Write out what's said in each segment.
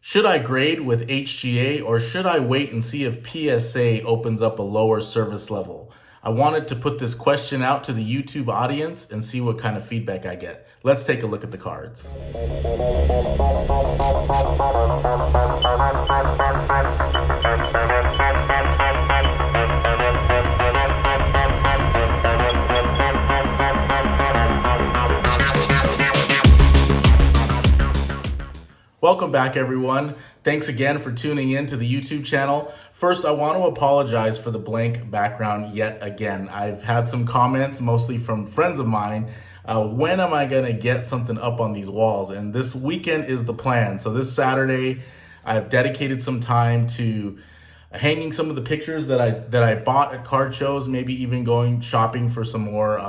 Should I grade with HGA or should I wait and see if PSA opens up a lower service level? I wanted to put this question out to the YouTube audience and see what kind of feedback I get. Let's take a look at the cards. Welcome back, everyone. Thanks again for tuning in to the YouTube channel. First, I want to apologize for the blank background yet again. I've had some comments, mostly from friends of mine. When am I going to get something up on these walls? And this weekend is the plan. So this Saturday, I've dedicated some time to hanging some of the pictures that I bought at card shows, maybe even going shopping for some more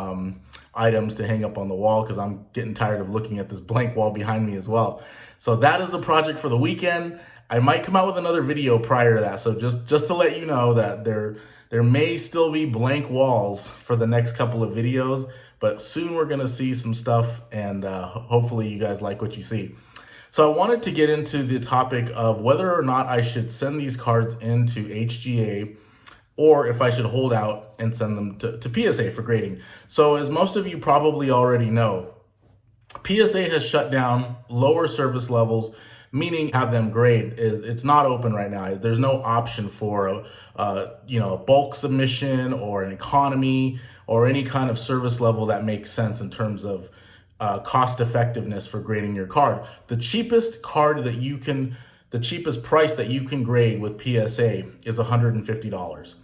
items to hang up on the wall because I'm getting tired of looking at this blank wall behind me as well. So that is a project for the weekend. I might come out with another video prior to that. So just to let you know that there may still be blank walls for the next couple of videos, but soon we're gonna see some stuff and hopefully you guys like what you see. So I wanted to get into the topic of whether or not I should send these cards into HGA or if I should hold out and send them to PSA for grading. So as most of you probably already know, PSA has shut down lower service levels, meaning have them grade. It's not open right now. There's no option for a bulk submission or an economy or any kind of service level that makes sense in terms of cost effectiveness for grading your card. The cheapest price that you can grade with PSA is $150.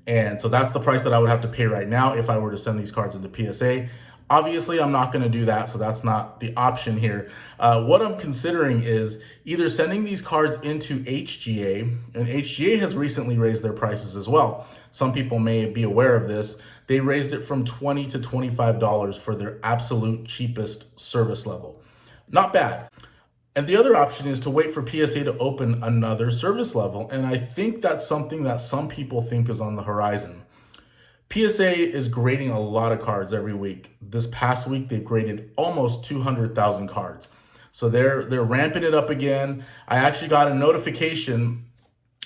And so that's the price that I would have to pay right now if I were to send these cards into PSA. Obviously, I'm not going to do that, so that's not the option here. What I'm considering is either sending these cards into HGA, and HGA has recently raised their prices as well. Some people may be aware of this. They raised it from $20 to $25 for their absolute cheapest service level. Not bad. And the other option is to wait for PSA to open another service level, and I think that's something that some people think is on the horizon. PSA is grading a lot of cards every week. This past week, they've graded almost 200,000 cards. So they're ramping it up again. I actually got a notification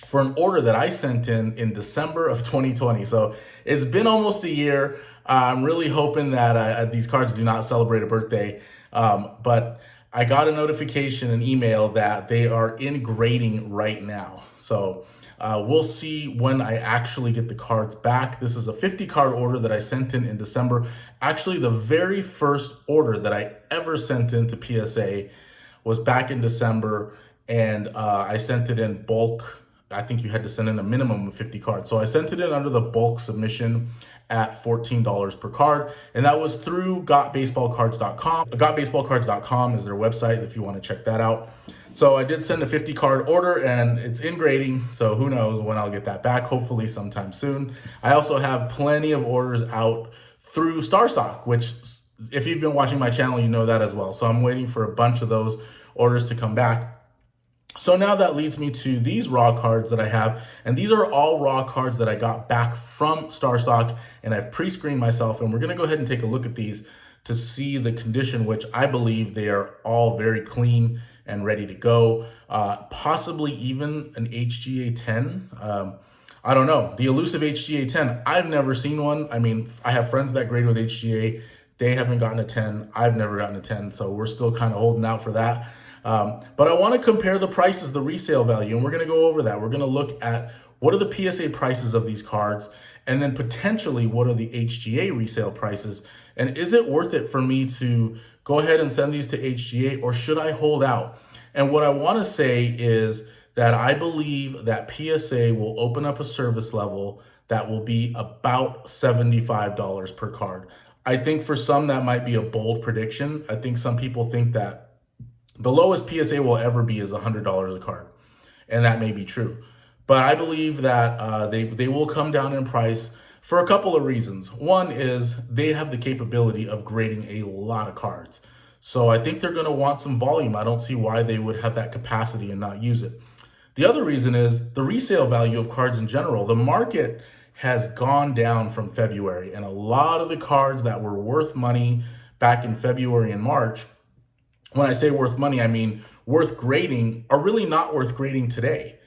for an order that I sent in December of 2020. So it's been almost a year. I'm really hoping that these cards do not celebrate a birthday. But I got a notification, an email that they are in grading right now. So we'll see when I actually get the cards back. This is a 50 card order that I sent in December. Actually, the very first order that I ever sent in to PSA was back in December, and I sent it in bulk. I think you had to send in a minimum of 50 cards. So I sent it in under the bulk submission at $14 per card, and that was through gotbaseballcards.com. Gotbaseballcards.com is their website if you want to check that out. So I did send a 50 card order and it's in grading. So who knows when I'll get that back, hopefully sometime soon. I also have plenty of orders out through StarStock, which if you've been watching my channel, you know that as well. So I'm waiting for a bunch of those orders to come back. So now that leads me to these raw cards that I have. And these are all raw cards that I got back from StarStock, and I've pre-screened myself. And we're gonna go ahead and take a look at these to see the condition, which I believe they are all very clean and ready to go, possibly even an HGA 10. I don't know, the elusive HGA 10, I've never seen one. I mean, I have friends that grade with HGA. They haven't gotten a 10. I've never gotten a 10, so we're still kind of holding out for that. But I want to compare the prices, the resale value, and we're going to go over that. We're going to look at what are the PSA prices of these cards, and then potentially what are the HGA resale prices, and is it worth it for me to go ahead and send these to HGA, or should I hold out? And what I want to say is that I believe that PSA will open up a service level that will be about $75 per card. I think for some that might be a bold prediction. I think some people think that the lowest PSA will ever be is $100 a card, and that may be true. But I believe that they will come down in price for a couple of reasons. One is they have the capability of grading a lot of cards. So I think they're going to want some volume. I don't see why they would have that capacity and not use it. The other reason is the resale value of cards in general. The market has gone down from February, and a lot of the cards that were worth money back in February and March, when I say worth money, I mean worth grading are really not worth grading today.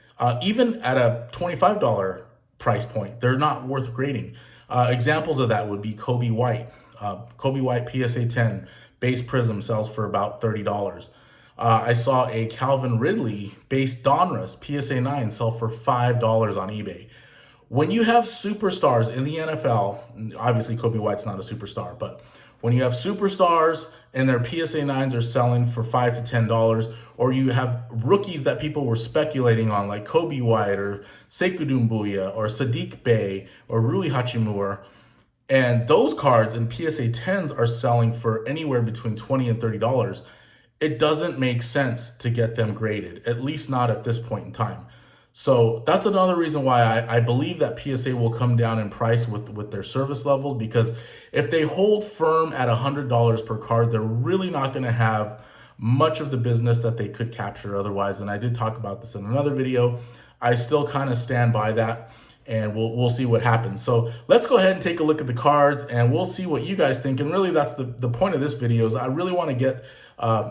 Even at a $25 price point, they're not worth grading. Examples of that would be Kobe White. Kobe White PSA 10 base prism sells for about $30. I saw a Calvin Ridley base Donruss PSA 9 sell for $5 on eBay. When you have superstars in the NFL, obviously Kobe White's not a superstar, but when you have superstars and their PSA 9s are selling for $5 to $10, or you have rookies that people were speculating on, like Kobe White or Sekou Doumbouya or Sadiq Bey or Rui Hachimura, and those cards and PSA 10s are selling for anywhere between $20 and $30, it doesn't make sense to get them graded, at least not at this point in time. So that's another reason why I believe that PSA will come down in price with their service levels, because if they hold firm at $100 per card, they're really not going to have much of the business that they could capture otherwise. And I did talk about this in another video. I still kind of stand by that, and we'll see what happens. So let's go ahead and take a look at the cards, and we'll see what you guys think. And really, that's the point of this video, is I really want to get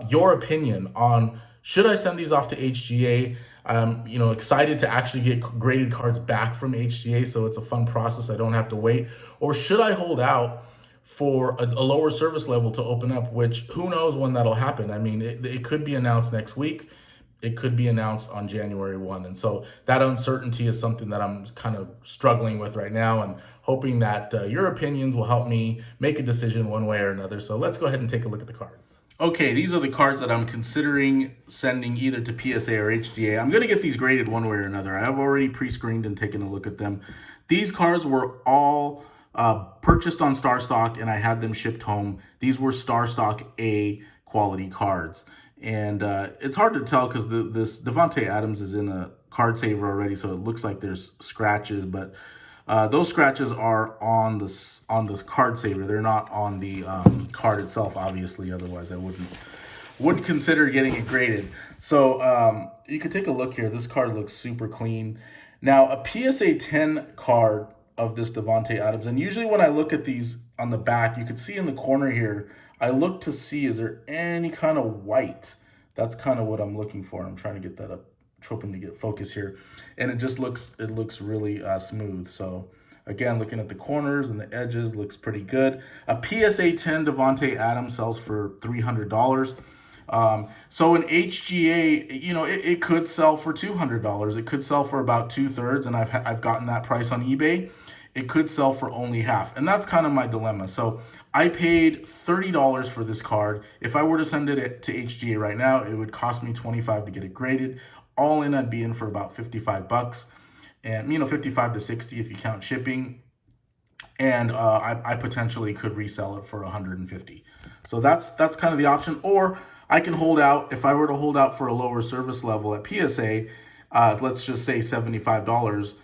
your opinion on, should I send these off to HGA? I'm excited to actually get graded cards back from HGA, so it's a fun process. I don't have to wait. Or should I hold out for a lower service level to open up, which who knows when that'll happen. I mean, it could be announced next week. It could be announced on January 1. And so that uncertainty is something that I'm kind of struggling with right now, and hoping that your opinions will help me make a decision one way or another. So let's go ahead and take a look at the cards. Okay, these are the cards that I'm considering sending either to PSA or HGA. I'm going to get these graded one way or another. I have already pre-screened and taken a look at them. These cards were all purchased on Star Stock, and I had them shipped home. These were Star Stock A quality cards. And it's hard to tell because this Davante Adams is in a card saver already, so it looks like there's scratches, but those scratches are on this card saver. They're not on the card itself, obviously. Otherwise, I wouldn't consider getting it graded. So you could take a look here. This card looks super clean. Now, a PSA 10 card of this Davante Adams, and usually when I look at these on the back, you could see in the corner here, I look to see, is there any kind of white? That's kind of what I'm looking for. I'm trying to get that up, hoping to get focus here. And it just looks really smooth. So again, looking at the corners and the edges, looks pretty good. A PSA 10 Davante Adams sells for $300. So an HGA, it could sell for $200. It could sell for about 2/3, and I've gotten that price on eBay. It could sell for only half, and that's kind of my dilemma. So I paid $30 for this card. If I were to send it to HGA right now, it would cost me $25 to get it graded. All in, I'd be in for about $55, and 55 to 60 if you count shipping. And I potentially could resell it for $150. So that's kind of the option. Or I can hold out. If I were to hold out for a lower service level at PSA, let's just say $75,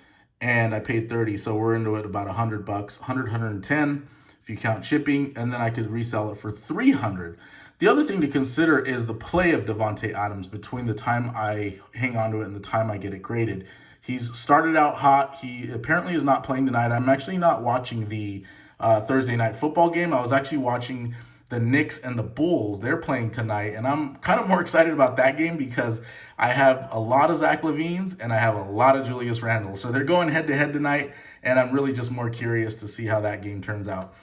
and I paid $30, so we're into it about $100, $110 if you count shipping, and then I could resell it for $300. The other thing to consider is the play of Davante Adams between the time I hang on to it and the time I get it graded. He's started out hot. He apparently is not playing tonight. I'm actually not watching the Thursday night football game. I was actually watching the Knicks and the Bulls. They're playing tonight, and I'm kind of more excited about that game because I have a lot of Zach LaVines and I have a lot of Julius Randle. So they're going head-to-head tonight, and I'm really just more curious to see how that game turns out.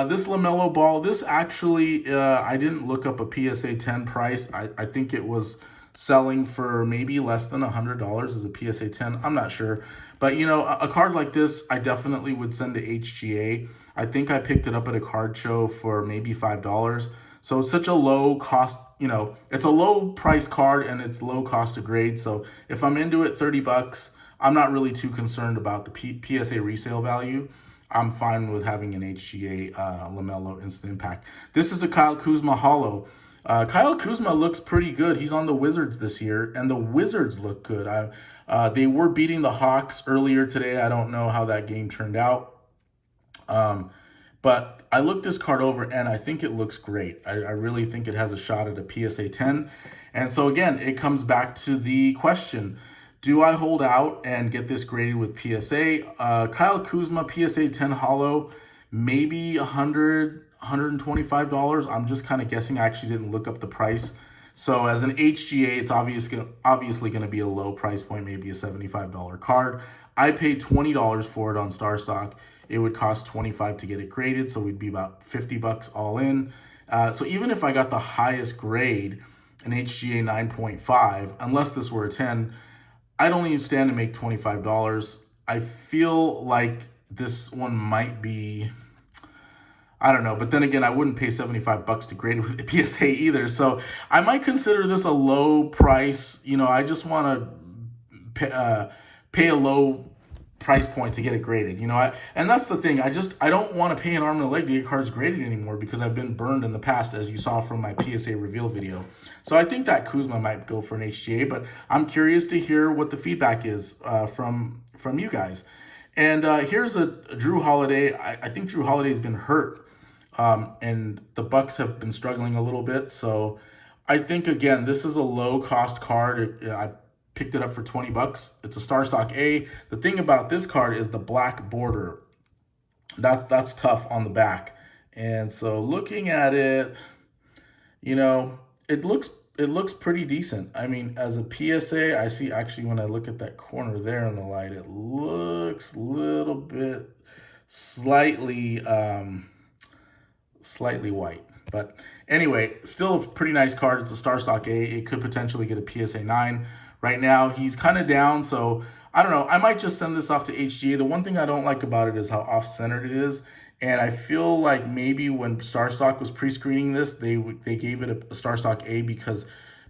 This LaMelo Ball, this actually, I didn't look up a PSA 10 price. I think it was selling for maybe less than $100 as a PSA 10. I'm not sure. But, a card like this, I definitely would send to HGA. I think I picked it up at a card show for maybe $5. So it's such a low cost, it's a low price card and it's low cost to grade. So if I'm into it, $30, I'm not really too concerned about the PSA resale value. I'm fine with having an HGA LaMelo Instant Impact. This is a Kyle Kuzma Holo. Kyle Kuzma looks pretty good. He's on the Wizards this year, and the Wizards look good. They were beating the Hawks earlier today. I don't know how that game turned out. But I looked this card over, and I think it looks great. I really think it has a shot at a PSA 10. And so, again, it comes back to the question, do I hold out and get this graded with PSA? Kyle Kuzma, PSA 10 Holo, maybe $100, $125. I'm just kind of guessing. I actually didn't look up the price So as an HGA, it's obviously going to be a low price point, maybe a $75 card. I paid $20 for it on StarStock. It would cost $25 to get it graded, so we'd be about $50 all in. So even if I got the highest grade, an HGA 9.5, unless this were a 10, I'd only stand to make $25. I feel like this one might be, I don't know, but then again, I wouldn't pay $75 to grade it with a PSA either. So I might consider this a low price. You know, I just want to pay a low price point to get it graded. You know, and that's the thing. I don't want to pay an arm and a leg to get cards graded anymore because I've been burned in the past, as you saw from my PSA reveal video. So I think that Kuzma might go for an HGA, but I'm curious to hear what the feedback is from you guys. And here's a Drew Holiday. I think Drew Holiday's been hurt. And the Bucks have been struggling a little bit. So I think, again, this is a low-cost card. I picked it up for $20. It's a StarStock A. The thing about this card is the black border. That's tough on the back. And so looking at it, you know, it looks pretty decent. I mean, as a PSA, I see actually when I look at that corner there in the light, it looks a little bit slightly white. But anyway, still a pretty nice card. It's a StarStock A. It could potentially get a PSA 9. Right now, he's kind of down, so I don't know. I might just send this off to HGA. The one thing I don't like about it is how off-centered it is. And I feel like maybe when StarStock was pre-screening this, they gave it a StarStock A because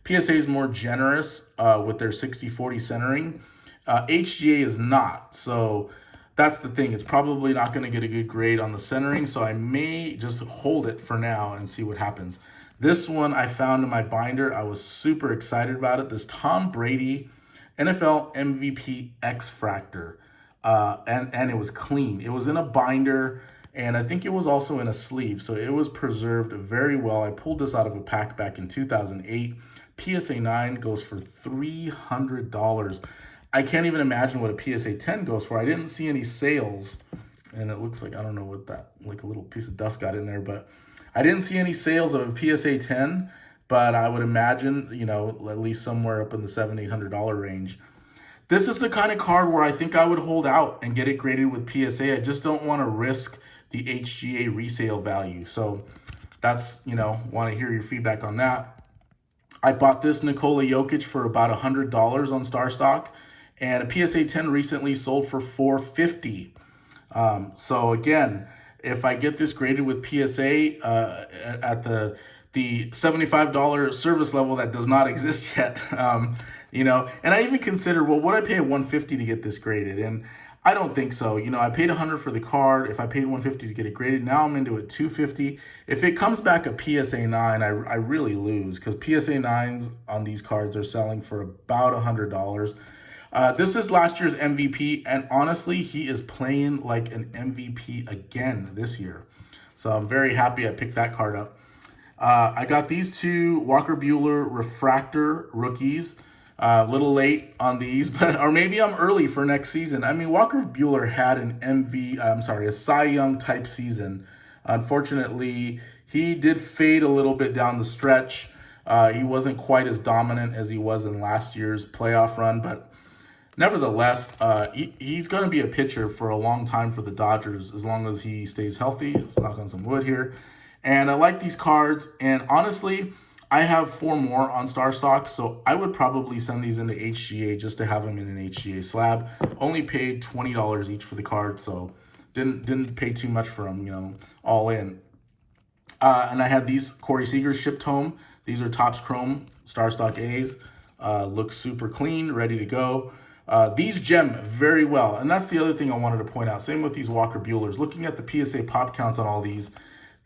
PSA is more generous with their 60-40 centering. HGA is not. So that's the thing. It's probably not going to get a good grade on the centering, so I may just hold it for now and see what happens. This one I found in my binder. I was super excited about it. This Tom Brady NFL MVP X-Fractor, and it was clean. It was in a binder, and I think it was also in a sleeve, so it was preserved very well. I pulled this out of a pack back in 2008. PSA 9 goes for $300. I can't even imagine what a PSA 10 goes for. I didn't see any sales, and it looks like, I don't know what that, like a little piece of dust got in there, but I didn't see any sales of a PSA 10, but I would imagine, you know, at least somewhere up in the $700-800 range. This is the kind of card where I think I would hold out and get it graded with PSA. I just don't want to risk the HGA resale value. So that's, you know, want to hear your feedback on that. I bought this Nikola Jokic for about $100 on StarStock, and a PSA 10 recently sold for $450. So again, if I get this graded with PSA at the $75 service level that does not exist yet, you know, and I even considered, well, would I pay $150 to get this graded? And I don't think so. You know, I paid $100 for the card. If I paid $150 to get it graded, now I'm into it $250. If it comes back a PSA 9, I really lose because PSA 9s on these cards are selling for about $100. This is last year's MVP, and honestly, he is playing like an MVP again this year. So I'm very happy I picked that card up. I got these two Walker Bueller Refractor rookies. A little late on these, but or maybe I'm early for next season. I mean, Walker Bueller had a Cy Young type season. Unfortunately, he did fade a little bit down the stretch. He wasn't quite as dominant as he was in last year's playoff run, but nevertheless, he's going to be a pitcher for a long time for the Dodgers as long as he stays healthy. Let's knock on some wood here. And I like these cards. And honestly, I have 4 more on StarStock, so I would probably send these into HGA just to have them in an HGA slab. Only paid $20 each for the card, so didn't pay too much for them, you know, all in. And I had these Corey Seegers shipped home. These are Topps Chrome StarStock A's. Look super clean, ready to go. These gem very well, and that's the other thing I wanted to point out. Same with these Walker Buellers. Looking at the PSA pop counts on all these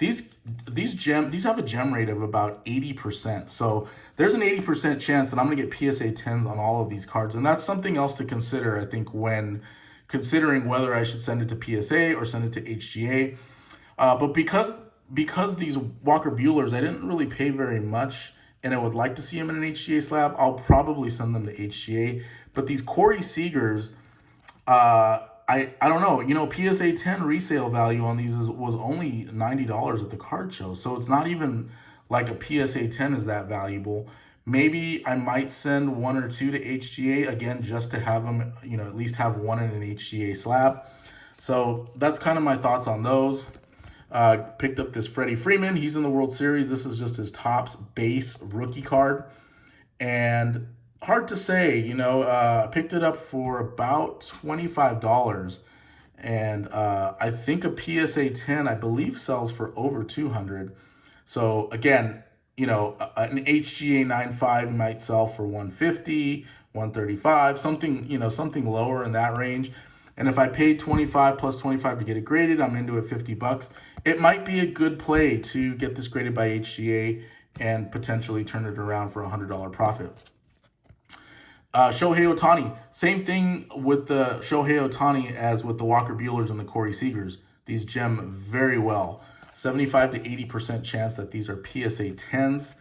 have a gem rate of about 80%. So there's an 80% chance that I'm gonna get PSA 10s on all of these cards, and that's something else to consider, I think, when considering whether I should send it to PSA or send it to HGA. But because these Walker Buellers, I didn't really pay very much, and I would like to see them in an HGA slab, I'll probably send them to HGA. But these Corey Seegers, I don't know. You know, PSA 10 resale value on these was only $90 at the card show. So it's not even like a PSA 10 is that valuable. Maybe I might send 1 or 2 to HGA again, just to have them, at least have one in an HGA slab. So that's kind of my thoughts on those. Picked up this Freddy Freeman. He's in the World Series. This is just his Topps base rookie card. And hard to say, picked it up for about $25. And I think a PSA 10, I believe, sells for over 200. So again, an HGA 9.5 might sell for 150, 135, something lower in that range. And if I paid 25 plus 25 to get it graded, I'm into it $50. It might be a good play to get this graded by HGA and potentially turn it around for a $100 profit. Shohei Ohtani, same thing with the Shohei Ohtani as with the Walker Buellers and the Corey Seegers. These gem very well. 75 to 80% chance that these are PSA 10s.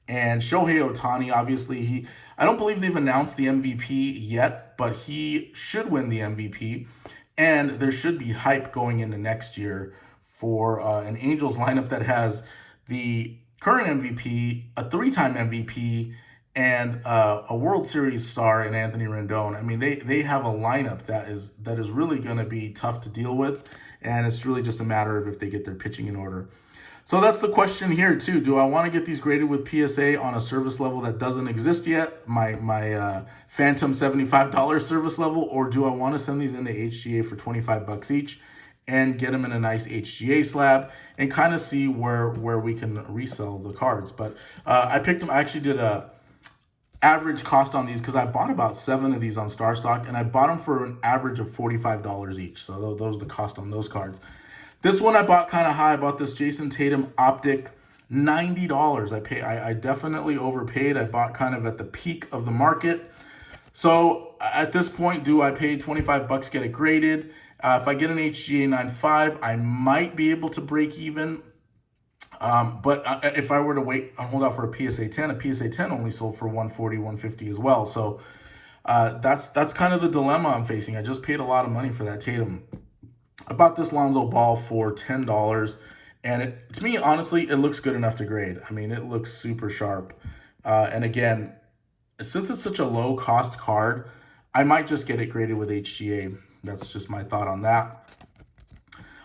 And Shohei Ohtani, obviously, I don't believe they've announced the MVP yet, but he should win the MVP. And there should be hype going into next year for an Angels lineup that has the current MVP, a 3-time MVP, and a World Series star in Anthony Rendon. I mean, they have a lineup that is really going to be tough to deal with, and it's really just a matter of if they get their pitching in order. So that's the question here too. Do I want to get these graded with PSA on a service level that doesn't exist yet, my Phantom $75 service level, or do I want to send these into HGA for $25 each and get them in a nice HGA slab and kind of see where we can resell the cards? But I picked them. I actually did a average cost on these because I bought about 7 of these on Star Stock, and I bought them for an average of $45 each. So those are the cost on those cards. This one I bought kind of high. I bought this Jason Tatum Optic, $90. I definitely overpaid. I bought kind of at the peak of the market. So at this point, do I pay $25, get it graded? If I get an HGA 9.5, I might be able to break even. But if I were to wait and hold out for a PSA 10, a PSA 10 only sold for 140, 150 as well. So that's kind of the dilemma I'm facing. I just paid a lot of money for that Tatum. I bought this Lonzo Ball for $10, and to me, honestly, it looks good enough to grade. I mean, it looks super sharp. And again, since it's such a low-cost card, I might just get it graded with HGA. That's just my thought on that.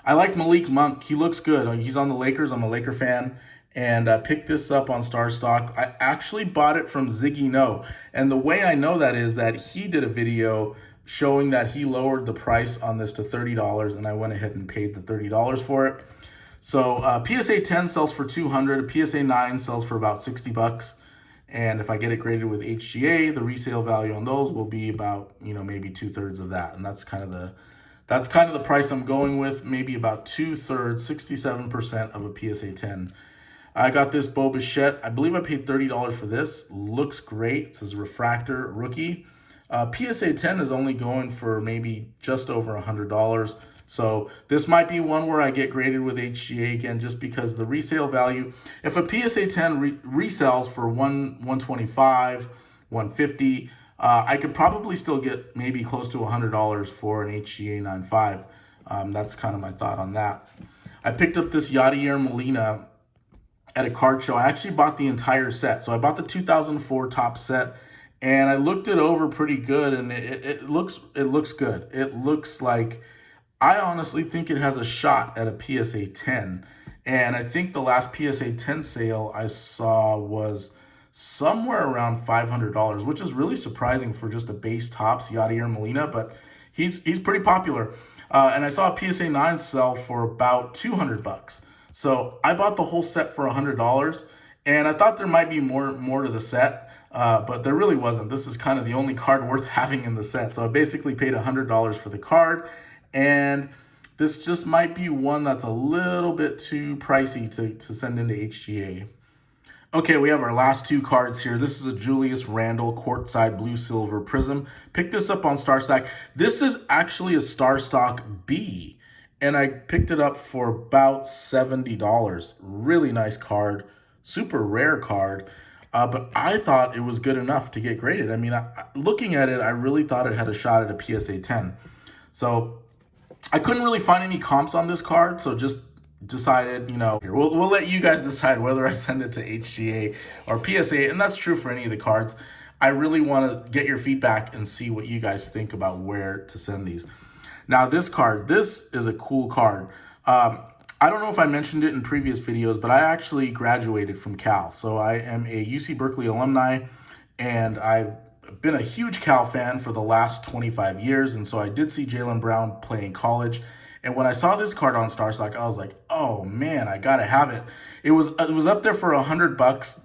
I like Malik Monk. He looks good. He's on the Lakers. I'm a Laker fan. And I picked this up on Star Stock. I actually bought it from Ziggy No. And the way I know that is that he did a video showing that he lowered the price on this to $30, and I went ahead and paid the $30 for it. So PSA 10 sells for $200. A PSA 9 sells for about $60. And if I get it graded with HGA, the resale value on those will be about, maybe 2/3 of that. And that's kind of the price I'm going with, maybe about 2/3, 67% of a PSA 10. I got this Bo Bichette. I believe I paid $30 for this. Looks great. It says Refractor Rookie. PSA 10 is only going for maybe just over $100. So this might be one where I get graded with HGA again, just because the resale value, if a PSA 10 resells for $125, $150, I could probably still get maybe close to $100 for an HGA 9.5. That's kind of my thought on that. I picked up this Yadier Molina at a card show. I actually bought the entire set. So I bought the 2004 top set, and I looked it over pretty good, and it looks good. It looks like, I honestly think it has a shot at a PSA 10. And I think the last PSA 10 sale I saw was somewhere around $500, which is really surprising for just a base Topps Yadier Molina, but he's pretty popular. And I saw a PSA 9 sell for about $200. So I bought the whole set for $100, and I thought there might be more to the set, but there really wasn't. This is kind of the only card worth having in the set. So I basically paid $100 for the card, and this just might be one that's a little bit too pricey to send into HGA. Okay, we have our last 2 cards here. This is a Julius Randle Courtside Blue Silver Prism. Picked this up on Star Stock. This is actually a Star Stock B, and I picked it up for about $70. Really nice card, super rare card, but I thought it was good enough to get graded. I mean, looking at it, I really thought it had a shot at a PSA 10. So I couldn't really find any comps on this card, so just decided, you know, we'll let you guys decide whether I send it to HGA or PSA, and that's true for any of the cards. I really want to get your feedback and see what you guys think about where to send these. Now, this card, this is a cool card. I don't know if I mentioned it in previous videos, but I actually graduated from Cal. So I am a UC Berkeley alumni, and I've been a huge Cal fan for the last 25 years. And so I did see Jaylen Brown play in college. And when I saw this card on StarStock, I was like, oh man, I gotta have it. It was up there for $100.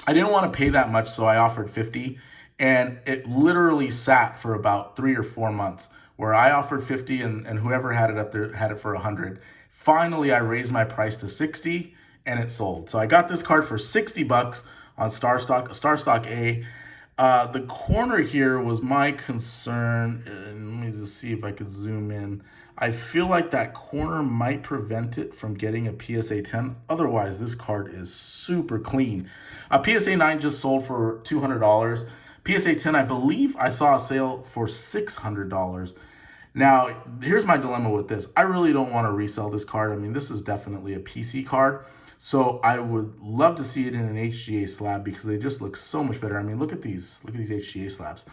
I didn't want to pay that much, so I offered 50, and it literally sat for about 3 or 4 months, where I offered 50 and whoever had it up there had it for 100. Finally, I raised my price to 60 and it sold. So I got this card for $60 on StarStock A. The corner here was my concern. Let me just see if I could zoom in. I feel like that corner might prevent it from getting a PSA 10. Otherwise, this card is super clean. A PSA 9 just sold for $200. PSA 10, I believe I saw a sale for $600. Now, here's my dilemma with this. I really don't want to resell this card. I mean, this is definitely a PC card. So I would love to see it in an HGA slab because they just look so much better. I mean, look at these HGA slabs.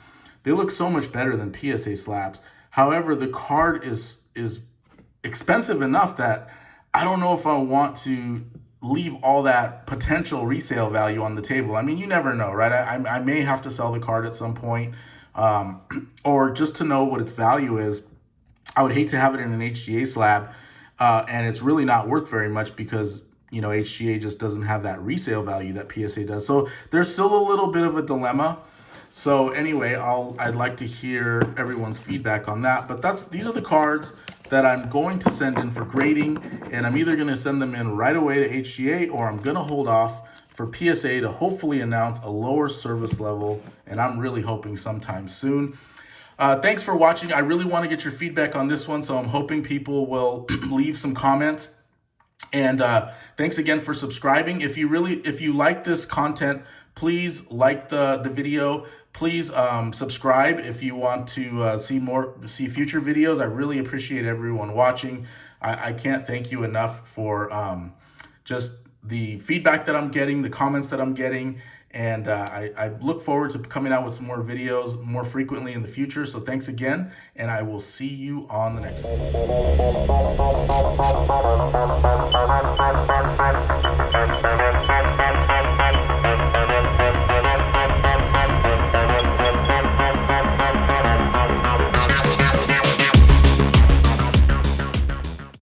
They look so much better than PSA slabs. However, the card is expensive enough that I don't know if I want to leave all that potential resale value on the table. I mean, you never know, right? I may have to sell the card at some point, or just to know what its value is. I would hate to have it in an HGA slab, and it's really not worth very much because, you know, HGA just doesn't have that resale value that PSA does. So there's still a little bit of a dilemma. So anyway, I'd like to hear everyone's feedback on that. But these are the cards that I'm going to send in for grading, and I'm either going to send them in right away to HGA, or I'm going to hold off for PSA to hopefully announce a lower service level, and I'm really hoping sometime soon. Thanks for watching. I really want to get your feedback on this one, so I'm hoping people will leave some comments. And thanks again for subscribing. If you like this content, please like the video. Please subscribe if you want to see future videos. I really appreciate everyone watching. I can't thank you enough for just the feedback that I'm getting, the comments that I'm getting, and I look forward to coming out with some more videos more frequently in the future. So thanks again, and I will see you on the next one.